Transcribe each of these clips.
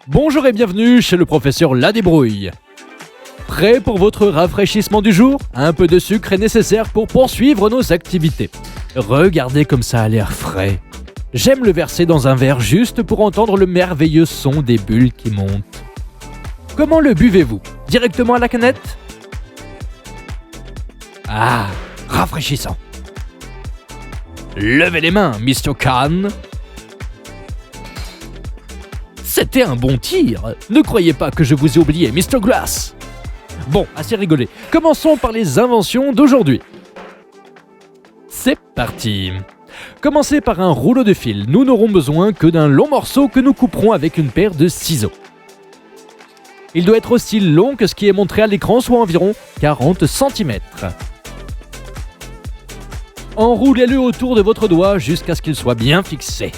Bonjour et bienvenue chez le professeur La Débrouille. Prêt pour votre rafraîchissement du jour ? Un peu de sucre est nécessaire pour poursuivre nos activités. Regardez comme ça a l'air frais. J'aime le verser dans un verre juste pour entendre le merveilleux son des bulles qui montent. Comment le buvez-vous ? Directement à la canette ? Ah, rafraîchissant. Levez les mains, Mr. Khan. C'était un bon tir. Ne croyez pas que je vous ai oublié, Mr. Glass. Bon, assez rigolé. Commençons par les inventions d'aujourd'hui. C'est parti. Commencez par un rouleau de fil. Nous n'aurons besoin que d'un long morceau que nous couperons avec une paire de ciseaux. Il doit être aussi long que ce qui est montré à l'écran, soit environ 40 cm. Enroulez-le autour de votre doigt jusqu'à ce qu'il soit bien fixé.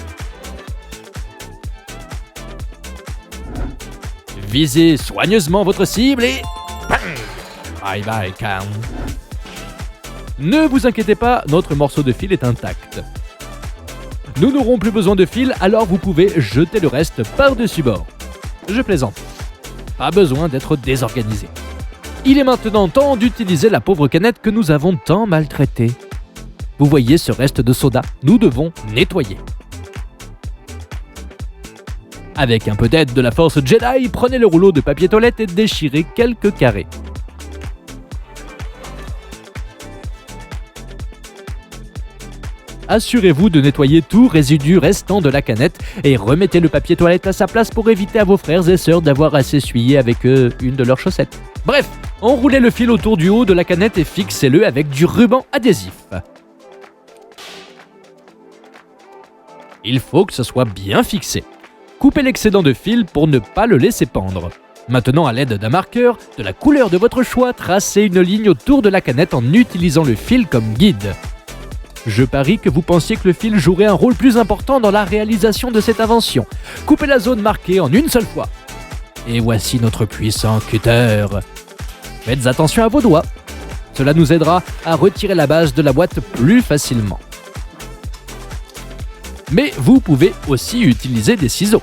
Visez soigneusement votre cible et... Bye bye, Khan. Ne vous inquiétez pas, notre morceau de fil est intact. Nous n'aurons plus besoin de fil, alors vous pouvez jeter le reste par-dessus bord. Je plaisante. Pas besoin d'être désorganisé. Il est maintenant temps d'utiliser la pauvre canette que nous avons tant maltraitée. Vous voyez ce reste de soda ? Nous devons nettoyer. Avec un peu d'aide de la force Jedi, prenez le rouleau de papier toilette et déchirez quelques carrés. Assurez-vous de nettoyer tout résidu restant de la canette et remettez le papier toilette à sa place pour éviter à vos frères et sœurs d'avoir à s'essuyer avec une de leurs chaussettes. Bref, enroulez le fil autour du haut de la canette et fixez-le avec du ruban adhésif. Il faut que ce soit bien fixé. Coupez l'excédent de fil pour ne pas le laisser pendre. Maintenant, à l'aide d'un marqueur, de la couleur de votre choix, tracez une ligne autour de la canette en utilisant le fil comme guide. Je parie que vous pensiez que le fil jouerait un rôle plus important dans la réalisation de cette invention. Coupez la zone marquée en une seule fois. Et voici notre puissant cutter. Faites attention à vos doigts. Cela nous aidera à retirer la base de la boîte plus facilement. Mais vous pouvez aussi utiliser des ciseaux.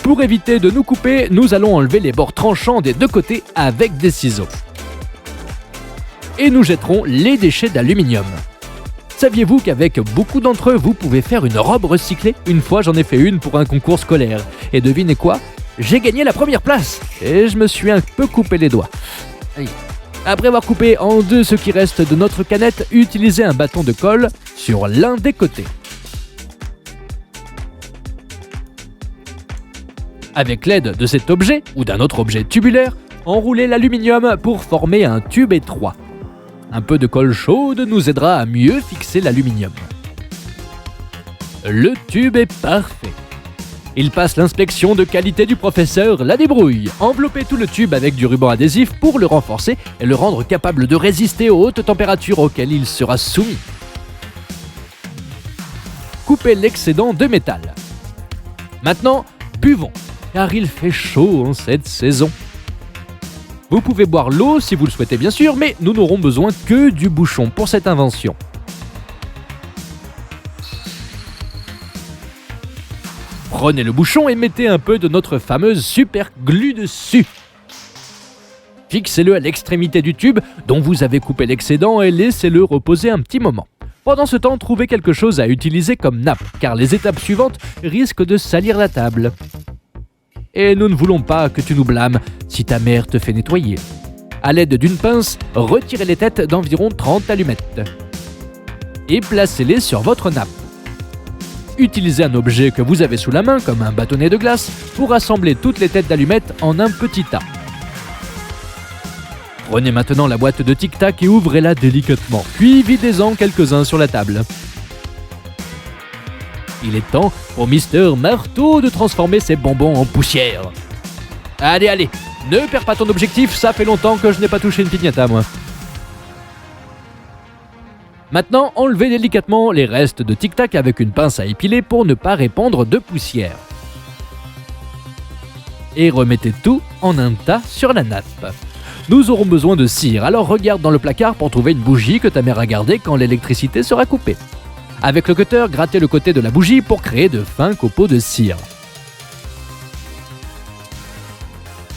Pour éviter de nous couper, nous allons enlever les bords tranchants des deux côtés avec des ciseaux. Et nous jetterons les déchets d'aluminium. Saviez-vous qu'avec beaucoup d'entre eux, vous pouvez faire une robe recyclée ? Une fois, j'en ai fait une pour un concours scolaire. Et devinez quoi ? J'ai gagné la première place. Et je me suis un peu coupé les doigts. Après avoir coupé en deux ce qui reste de notre canette, utilisez un bâton de colle sur l'un des côtés. Avec l'aide de cet objet ou d'un autre objet tubulaire, enroulez l'aluminium pour former un tube étroit. Un peu de colle chaude nous aidera à mieux fixer l'aluminium. Le tube est parfait. Il passe l'inspection de qualité du professeur La Débrouille. Enveloppez tout le tube avec du ruban adhésif pour le renforcer et le rendre capable de résister aux hautes températures auxquelles il sera soumis. Coupez l'excédent de métal. Maintenant, buvons, car il fait chaud en cette saison. Vous pouvez boire l'eau si vous le souhaitez bien sûr, mais nous n'aurons besoin que du bouchon pour cette invention. Prenez le bouchon et mettez un peu de notre fameuse super glue dessus. Fixez-le à l'extrémité du tube dont vous avez coupé l'excédent et laissez-le reposer un petit moment. Pendant ce temps, trouvez quelque chose à utiliser comme nappe, car les étapes suivantes risquent de salir la table. Et nous ne voulons pas que tu nous blâmes si ta mère te fait nettoyer. À l'aide d'une pince, retirez les têtes d'environ 30 allumettes. Et placez-les sur votre nappe. Utilisez un objet que vous avez sous la main, comme un bâtonnet de glace, pour assembler toutes les têtes d'allumettes en un petit tas. Prenez maintenant la boîte de Tic Tac et ouvrez-la délicatement, puis videz-en quelques-uns sur la table. Il est temps pour Mister Marteau de transformer ses bonbons en poussière. Allez, ne perds pas ton objectif, ça fait longtemps que je n'ai pas touché une piñata, moi. Maintenant, enlevez délicatement les restes de Tic Tac avec une pince à épiler pour ne pas répandre de poussière. Et remettez tout en un tas sur la nappe. Nous aurons besoin de cire, alors regarde dans le placard pour trouver une bougie que ta mère a gardée quand l'électricité sera coupée. Avec le cutter, grattez le côté de la bougie pour créer de fins copeaux de cire.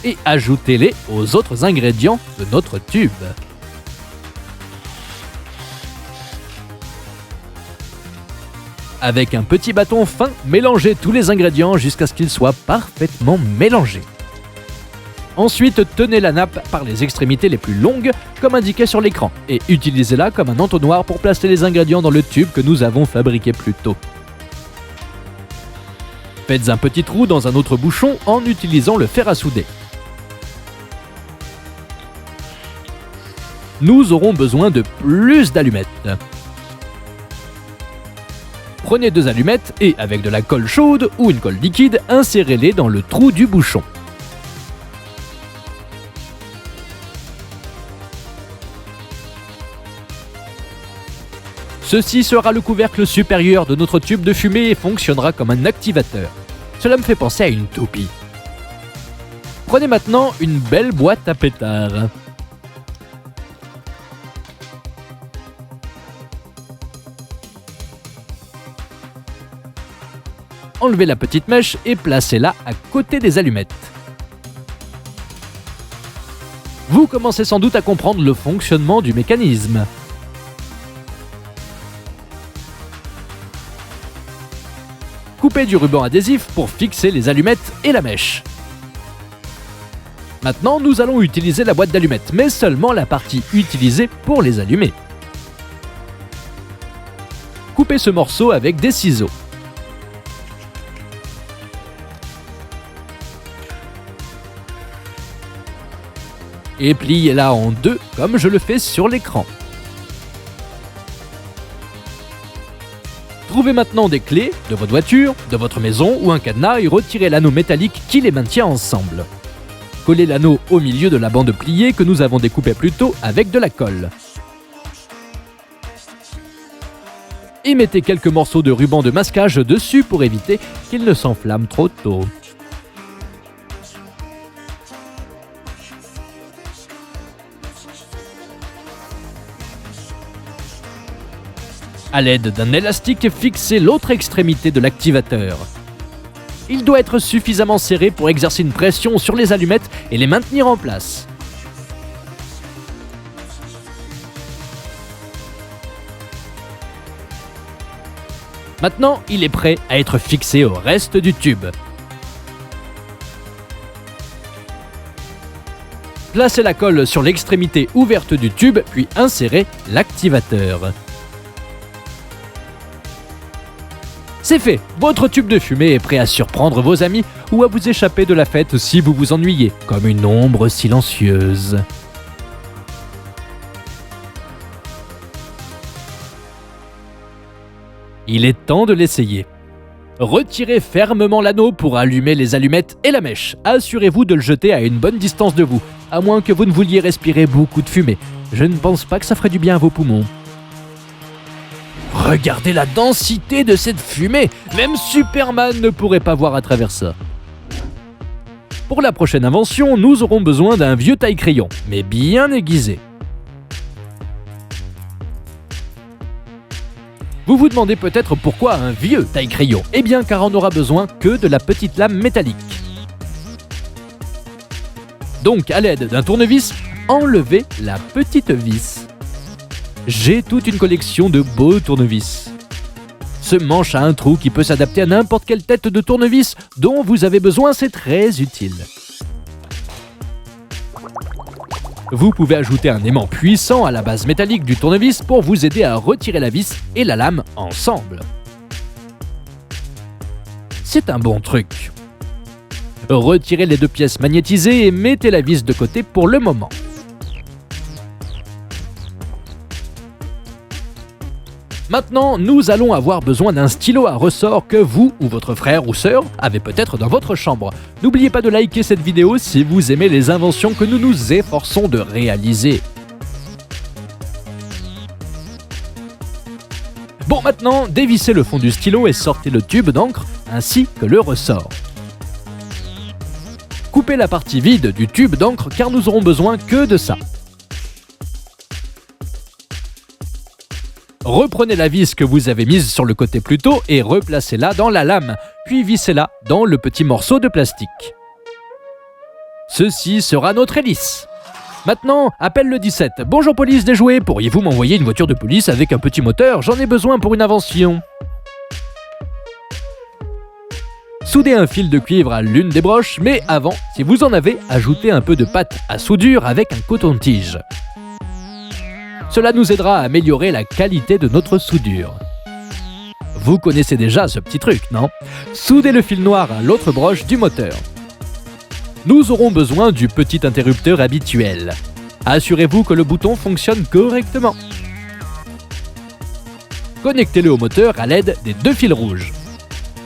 et ajoutez-les aux autres ingrédients de notre tube. Avec un petit bâton fin, mélangez tous les ingrédients jusqu'à ce qu'ils soient parfaitement mélangés. Ensuite, tenez la nappe par les extrémités les plus longues, comme indiqué sur l'écran, et utilisez-la comme un entonnoir pour placer les ingrédients dans le tube que nous avons fabriqué plus tôt. Faites un petit trou dans un autre bouchon en utilisant le fer à souder. Nous aurons besoin de plus d'allumettes. Prenez 2 allumettes et, avec de la colle chaude ou une colle liquide, insérez-les dans le trou du bouchon. Ceci sera le couvercle supérieur de notre tube de fumée et fonctionnera comme un activateur. Cela me fait penser à une toupie. Prenez maintenant une belle boîte à pétards. Enlevez la petite mèche et placez-la à côté des allumettes. Vous commencez sans doute à comprendre le fonctionnement du mécanisme. Coupez du ruban adhésif pour fixer les allumettes et la mèche. Maintenant, nous allons utiliser la boîte d'allumettes, mais seulement la partie utilisée pour les allumer. Coupez ce morceau avec des ciseaux. Et pliez-la en 2 comme je le fais sur l'écran. Trouvez maintenant des clés de votre voiture, de votre maison ou un cadenas et retirez l'anneau métallique qui les maintient ensemble. Collez l'anneau au milieu de la bande pliée que nous avons découpée plus tôt avec de la colle. Et mettez quelques morceaux de ruban de masquage dessus pour éviter qu'il ne s'enflamme trop tôt. À l'aide d'un élastique, fixez l'autre extrémité de l'activateur. Il doit être suffisamment serré pour exercer une pression sur les allumettes et les maintenir en place. Maintenant, il est prêt à être fixé au reste du tube. Placez la colle sur l'extrémité ouverte du tube, puis insérez l'activateur. C'est fait, votre tube de fumée est prêt à surprendre vos amis ou à vous échapper de la fête si vous vous ennuyez, comme une ombre silencieuse. Il est temps de l'essayer. Retirez fermement l'anneau pour allumer les allumettes et la mèche. Assurez-vous de le jeter à une bonne distance de vous, à moins que vous ne vouliez respirer beaucoup de fumée. Je ne pense pas que ça ferait du bien à vos poumons. Regardez la densité de cette fumée! Même Superman ne pourrait pas voir à travers ça. Pour la prochaine invention, nous aurons besoin d'un vieux taille-crayon, mais bien aiguisé. Vous vous demandez peut-être pourquoi un vieux taille-crayon? Eh bien car on n'aura besoin que de la petite lame métallique. Donc à l'aide d'un tournevis, enlevez la petite vis. J'ai toute une collection de beaux tournevis. Ce manche a un trou qui peut s'adapter à n'importe quelle tête de tournevis dont vous avez besoin, c'est très utile. Vous pouvez ajouter un aimant puissant à la base métallique du tournevis pour vous aider à retirer la vis et la lame ensemble. C'est un bon truc. Retirez les 2 pièces magnétisées et mettez la vis de côté pour le moment. Maintenant, nous allons avoir besoin d'un stylo à ressort que vous ou votre frère ou sœur avez peut-être dans votre chambre. N'oubliez pas de liker cette vidéo si vous aimez les inventions que nous nous efforçons de réaliser. Bon, maintenant, dévissez le fond du stylo et sortez le tube d'encre ainsi que le ressort. Coupez la partie vide du tube d'encre car nous aurons besoin que de ça. Reprenez la vis que vous avez mise sur le côté plus tôt et replacez-la dans la lame, puis vissez-la dans le petit morceau de plastique. Ceci sera notre hélice. Maintenant, appelle le 17. Bonjour police déjouée, pourriez-vous m'envoyer une voiture de police avec un petit moteur? J'en ai besoin pour une invention. Soudez un fil de cuivre à l'une des broches, mais avant, si vous en avez, ajoutez un peu de pâte à soudure avec un coton-tige. Cela nous aidera à améliorer la qualité de notre soudure. Vous connaissez déjà ce petit truc, non? Soudez le fil noir à l'autre broche du moteur. Nous aurons besoin du petit interrupteur habituel. Assurez-vous que le bouton fonctionne correctement. Connectez-le au moteur à l'aide des deux fils rouges.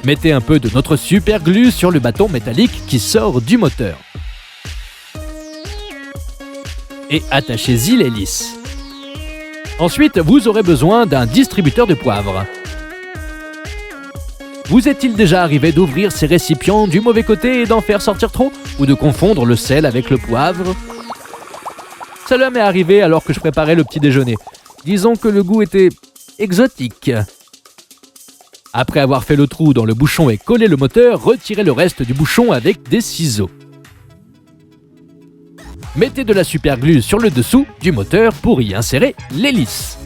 Mettez un peu de notre super glue sur le bâton métallique qui sort du moteur. Et attachez-y l'hélice. Ensuite, vous aurez besoin d'un distributeur de poivre. Vous est-il déjà arrivé d'ouvrir ces récipients du mauvais côté et d'en faire sortir trop? Ou de confondre le sel avec le poivre? Cela m'est arrivé alors que je préparais le petit déjeuner. Disons que le goût était exotique. Après avoir fait le trou dans le bouchon et collé le moteur, retirez le reste du bouchon avec des ciseaux. Mettez de la superglue sur le dessous du moteur pour y insérer l'hélice.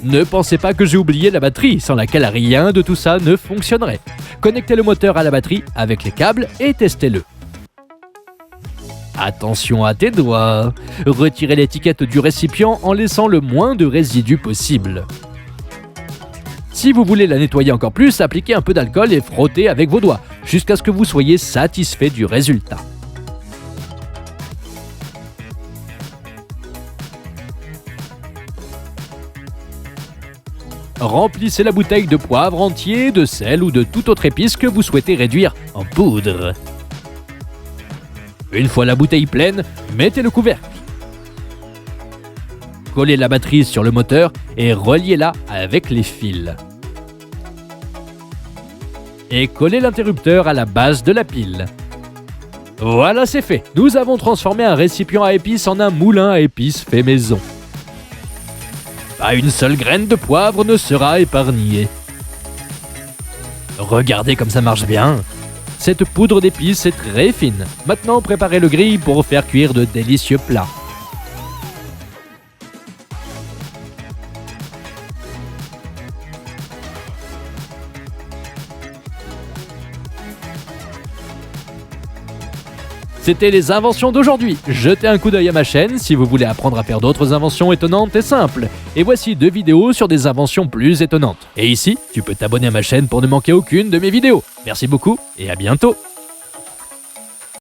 Ne pensez pas que j'ai oublié la batterie, sans laquelle rien de tout ça ne fonctionnerait. Connectez le moteur à la batterie avec les câbles et testez-le. Attention à tes doigts. Retirez l'étiquette du récipient en laissant le moins de résidus possible. Si vous voulez la nettoyer encore plus, appliquez un peu d'alcool et frottez avec vos doigts, jusqu'à ce que vous soyez satisfait du résultat. Remplissez la bouteille de poivre entier, de sel ou de toute autre épice que vous souhaitez réduire en poudre. Une fois la bouteille pleine, mettez le couvercle. Collez la batterie sur le moteur et reliez-la avec les fils. Et collez l'interrupteur à la base de la pile. Voilà, c'est fait. Nous avons transformé un récipient à épices en un moulin à épices fait maison. Pas une seule graine de poivre ne sera épargnée. Regardez comme ça marche bien. Cette poudre d'épices est très fine. Maintenant, préparez le grill pour faire cuire de délicieux plats. C'était les inventions d'aujourd'hui. Jetez un coup d'œil à ma chaîne si vous voulez apprendre à faire d'autres inventions étonnantes et simples. Et voici 2 vidéos sur des inventions plus étonnantes. Et ici, tu peux t'abonner à ma chaîne pour ne manquer aucune de mes vidéos. Merci beaucoup et à bientôt.